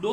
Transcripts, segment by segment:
2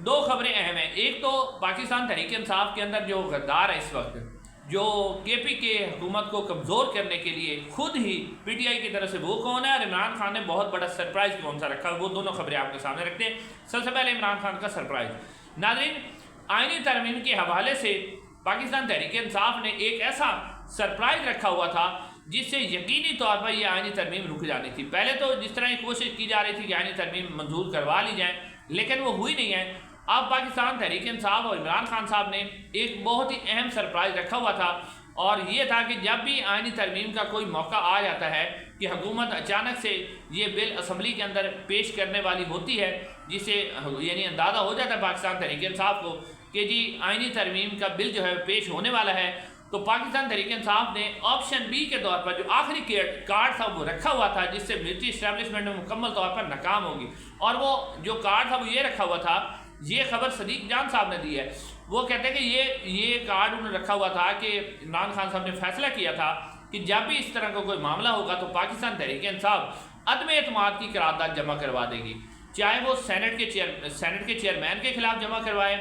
دو خبریں اہم ہیں. ایک تو پاکستان تحریک انصاف کے اندر جو غدار ہے اس وقت، جو کے پی کے حکومت کو کمزور کرنے کے لیے خود ہی پی ٹی آئی کی طرف سے وہ کون ہے، اور عمران خان نے بہت بڑا سرپرائز کون سا رکھا، وہ دونوں خبریں آپ کے سامنے رکھتے ہیں. سب سے پہلے عمران خان کا سرپرائز. ناظرین، آئینی ترمیم کے حوالے سے پاکستان تحریک انصاف نے ایک ایسا سرپرائز رکھا ہوا تھا جس سے یقینی طور پر یہ آئینی ترمیم رک جانی تھی. پہلے تو جس طرح یہ کوشش کی جا رہی تھی کہ آئینی ترمیم منظور کروا لی جائیں، لیکن وہ ہوئی نہیں ہے. اب پاکستان تحریک انصاف اور عمران خان صاحب نے ایک بہت ہی اہم سرپرائز رکھا ہوا تھا، اور یہ تھا کہ جب بھی آئینی ترمیم کا کوئی موقع آ جاتا ہے کہ حکومت اچانک سے یہ بل اسمبلی کے اندر پیش کرنے والی ہوتی ہے، جس سے یعنی اندازہ ہو جاتا ہے پاکستان تحریک انصاف کو کہ جی آئینی ترمیم کا بل جو ہے پیش ہونے والا ہے، تو پاکستان تحریک انصاف نے آپشن بی کے طور پر جو آخری کارڈ تھا وہ رکھا ہوا تھا، جس سے ملٹری اسٹیبلشمنٹ میں مکمل طور پر ناکام ہوگی. اور وہ جو کارڈ تھا وہ یہ رکھا ہوا تھا، یہ خبر صدیق جان صاحب نے دی ہے. وہ کہتے ہیں کہ یہ کارڈ انہوں نے رکھا ہوا تھا کہ عمران خان صاحب نے فیصلہ کیا تھا کہ جب بھی اس طرح کا کوئی معاملہ ہوگا تو پاکستان تحریک انصاف عدم اعتماد کی قرارداد جمع کروا دے گی، چاہے وہ سینٹ کے چیئرمین کے خلاف جمع کروائے،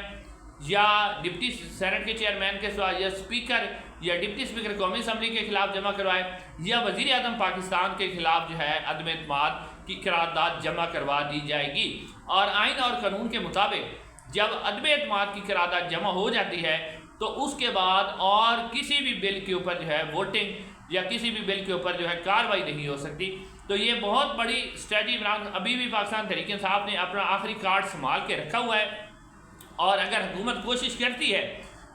یا ڈپٹی سینٹ کے چیئرمین کے خلاف، یا اسپیکر یا ڈپٹی اسپیکر قومی اسمبلی کے خلاف جمع کروائے، یا وزیر اعظم پاکستان کے خلاف جو ہے عدم اعتماد کی قرارداد جمع کروا دی جائے گی. اور آئین اور قانون کے مطابق جب عدم اعتماد کی قرارداد جمع ہو جاتی ہے تو اس کے بعد اور کسی بھی بل کے اوپر جو ہے ووٹنگ یا کسی بھی بل کے اوپر جو ہے کارروائی نہیں ہو سکتی. تو یہ بہت بڑی اسٹریٹجی عمران ابھی بھی پاکستان تحریک انصاف نے اپنا آخری کارڈ سنبھال کے رکھا ہوا ہے. اور اگر حکومت کوشش کرتی ہے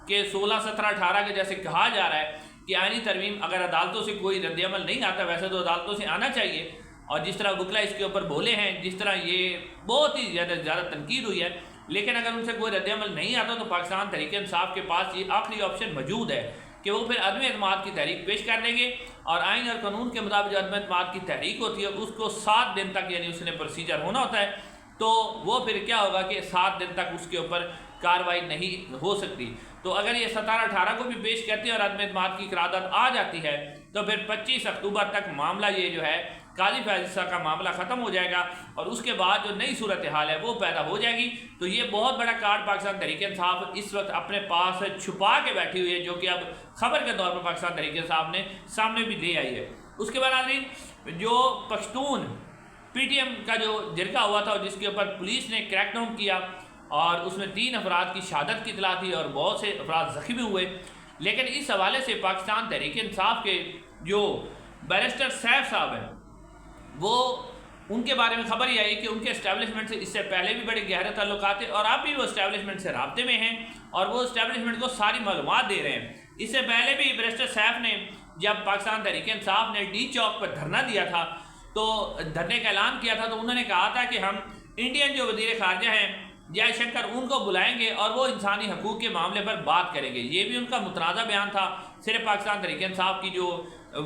کہ 16 17 18 کے جیسے کہا جا رہا ہے کہ آئینی ترمیم اگر عدالتوں سے کوئی رد عمل نہیں آتا، ویسے تو عدالتوں سے آنا چاہیے، اور جس طرح وکلا اس کے اوپر بولے ہیں، جس طرح یہ بہت ہی زیادہ تنقید ہوئی ہے، لیکن اگر ان سے کوئی رد عمل نہیں آتا تو پاکستان تحریک انصاف کے پاس یہ آخری آپشن موجود ہے کہ وہ پھر عدم اعتماد کی تحریک پیش کر دیں گے. اور آئین اور قانون کے مطابق جو عدم اعتماد کی تحریک ہوتی ہے اس کو 7 دن تک یعنی اس نے پروسیجر ہونا ہوتا ہے، تو وہ پھر کیا ہوگا کہ 7 دن تک اس کے اوپر کارروائی نہیں ہو سکتی. تو اگر یہ 17 18 کو بھی پیش کرتی ہے اور عدم اعتماد کی قرارداد آ جاتی ہے تو پھر 25 اکتوبر تک معاملہ یہ جو ہے قاضی فیصلہ کا معاملہ ختم ہو جائے گا، اور اس کے بعد جو نئی صورتحال ہے وہ پیدا ہو جائے گی. تو یہ بہت بڑا کارڈ پاکستان تحریک انصاف اس وقت اپنے پاس چھپا کے بیٹھی ہوئی ہے، جو کہ اب خبر کے طور پر پاکستان تحریک انصاف نے سامنے بھی لے آئی ہے. اس کے بعد ناظرین، جو پشتون پی ٹی ایم کا جو جرگہ ہوا تھا جس کے اوپر پولیس نے کریک ڈاؤن کیا، اور اس میں 3 افراد کی شہادت کی اطلاع تھی اور بہت سے افراد زخمی ہوئے، لیکن اس حوالے سے پاکستان تحریک انصاف کے جو بیرسٹر سیف صاحب ہیں، وہ ان کے بارے میں خبر یہ آئی کہ ان کے اسٹیبلشمنٹ سے اس سے پہلے بھی بڑے گہرے تعلقات ہیں، اور اب بھی وہ اسٹیبلشمنٹ سے رابطے میں ہیں اور وہ اسٹیبلشمنٹ کو ساری معلومات دے رہے ہیں. اس سے پہلے بھی بیرسٹر سیف نے جب پاکستان تحریک انصاف نے ڈی چوک پر دھرنا دیا تھا تو دھرنے کا اعلان کیا تھا، تو انہوں نے کہا تھا کہ ہم انڈین جو وزیر خارجہ ہیں جے شنکر ان کو بلائیں گے اور وہ انسانی حقوق کے معاملے پر بات کریں گے. یہ بھی ان کا متنازع بیان تھا. صرف پاکستان تحریک انصاف کی جو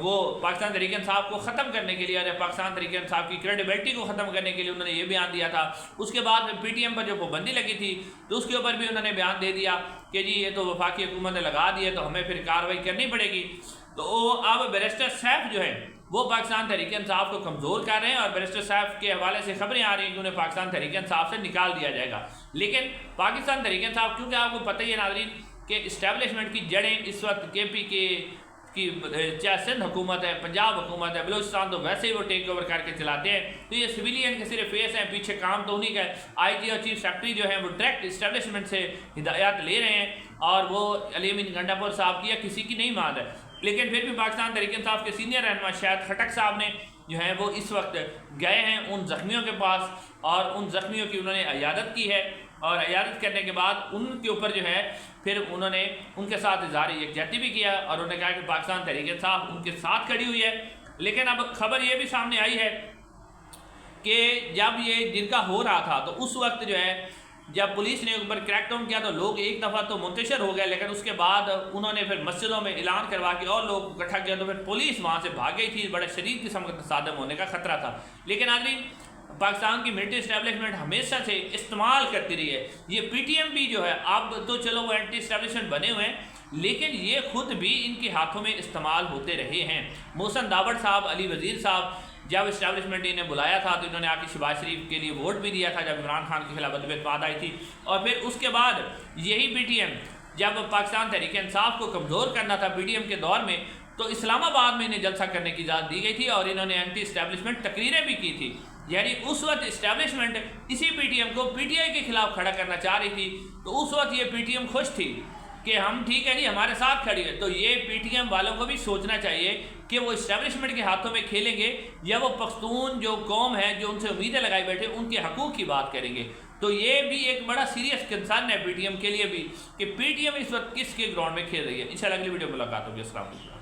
وہ پاکستان تحریک انصاف کو ختم کرنے کے لیے اور پاکستان تحریک انصاف کی کریڈیبلٹی کو ختم کرنے کے لیے انہوں نے یہ بیان دیا تھا. اس کے بعد پی ٹی ایم پر جو پابندی لگی تھی تو اس کے اوپر بھی انہوں نے بیان دے دیا کہ جی یہ تو وفاقی حکومت نے لگا دی ہے تو ہمیں پھر کارروائی کرنی پڑے گی. تو اب بیرسٹر سیف جو ہے وہ پاکستان تحریک انصاف کو کمزور کر رہے ہیں، اور بیرسٹر سیف کے حوالے سے خبریں آ رہی ہیں کہ انہیں پاکستان تحریک انصاف سے نکال دیا جائے گا. لیکن پاکستان تحریک انصاف، کیونکہ آپ کو پتہ ہی ہے ناظرین کہ اسٹیبلشمنٹ کی جڑیں اس وقت کے پی کے کی چاہے سندھ حکومت ہے، پنجاب حکومت ہے، بلوچستان تو ویسے ہی وہ ٹیک اوور کر کے چلاتے ہیں. تو یہ سویلین کے صرف فیس ہیں، پیچھے کام تو انہیں کا ہے. آئی جی اور چیف سیکرٹری جو ہیں وہ ڈائریکٹ اسٹیبلشمنٹ سے ہدایات لے رہے ہیں، اور وہ علی امین گنڈاپور صاحب کی یا کسی کی نہیں مان ہے. لیکن پھر بھی پاکستان تحریک انصاف کے سینئر رہنما شاہد خٹک صاحب نے جو ہے وہ اس وقت گئے ہیں ان زخمیوں کے پاس، اور ان زخمیوں کی انہوں نے عیادت کی ہے، اور عیادت کرنے کے بعد ان کے اوپر جو ہے پھر انہوں نے ان کے ساتھ اظہار یکجہتی بھی کیا، اور انہوں نے کہا کہ پاکستان تحریک انصاف ان کے ساتھ کھڑی ہوئی ہے. لیکن اب خبر یہ بھی سامنے آئی ہے کہ جب یہ جرگہ ہو رہا تھا تو اس وقت جو ہے جب پولیس نے اوپر کریک ڈاؤن کیا تو لوگ ایک دفعہ تو منتشر ہو گئے، لیکن اس کے بعد انہوں نے پھر مسجدوں میں اعلان کروا کے اور لوگ اکٹھا کیا تو پھر پولیس وہاں سے بھاگ گئی تھی. بڑے شدید قسم کا تصادم ہونے کا خطرہ تھا. لیکن ناظرین، پاکستان کی ملٹری اسٹیبلشمنٹ ہمیشہ سے استعمال کرتی رہی ہے. یہ پی ٹی ایم بھی جو ہے اب تو چلو وہ اینٹی اسٹیبلشمنٹ بنے ہوئے ہیں، لیکن یہ خود بھی ان کے ہاتھوں میں استعمال ہوتے رہے ہیں. محسن داوڑ صاحب، علی وزیر صاحب، جب اسٹیبلشمنٹ نے انہیں بلایا تھا تو انہوں نے آ کے شہباز شریف کے لیے ووٹ بھی دیا تھا جب عمران خان کے خلاف عدم اعتماد آئی تھی، اور پھر اس کے بعد یہی پی ٹی ایم جب پاکستان تحریک انصاف کو کمزور کرنا تھا پی ٹی ایم کے دور میں، تو اسلام آباد میں انہیں جلسہ کرنے کی اجازت دی گئی تھی اور انہوں نے اینٹی اسٹیبلشمنٹ تقریریں بھی کی تھی، یعنی اس وقت اسٹیبلشمنٹ اسی پی ٹی ایم کو پی ٹی آئی کے خلاف کھڑا کرنا چاہ رہی تھی، تو اس وقت یہ پی ٹی ایم خوش تھی کہ ہم ٹھیک ہے جی ہمارے ساتھ کھڑی ہے۔ تو یہ پی ٹی ایم والوں کو بھی سوچنا چاہیے کہ وہ اسٹیبلشمنٹ کے ہاتھوں میں کھیلیں گے یا وہ پختون جو قوم ہے جو ان سے امیدیں لگائے بیٹھے ان کے حقوق کی بات کریں گے۔ تو یہ بھی ایک بڑا سیریس کنسرن ہے پی ٹی ایم کے لیے بھی کہ پی ٹی ایم اس وقت کس کے گراؤنڈ میں کھیل رہی ہے۔ انشاءاللہ اگلی ویڈیو ملاقات ہوگی۔ السلام علیکم۔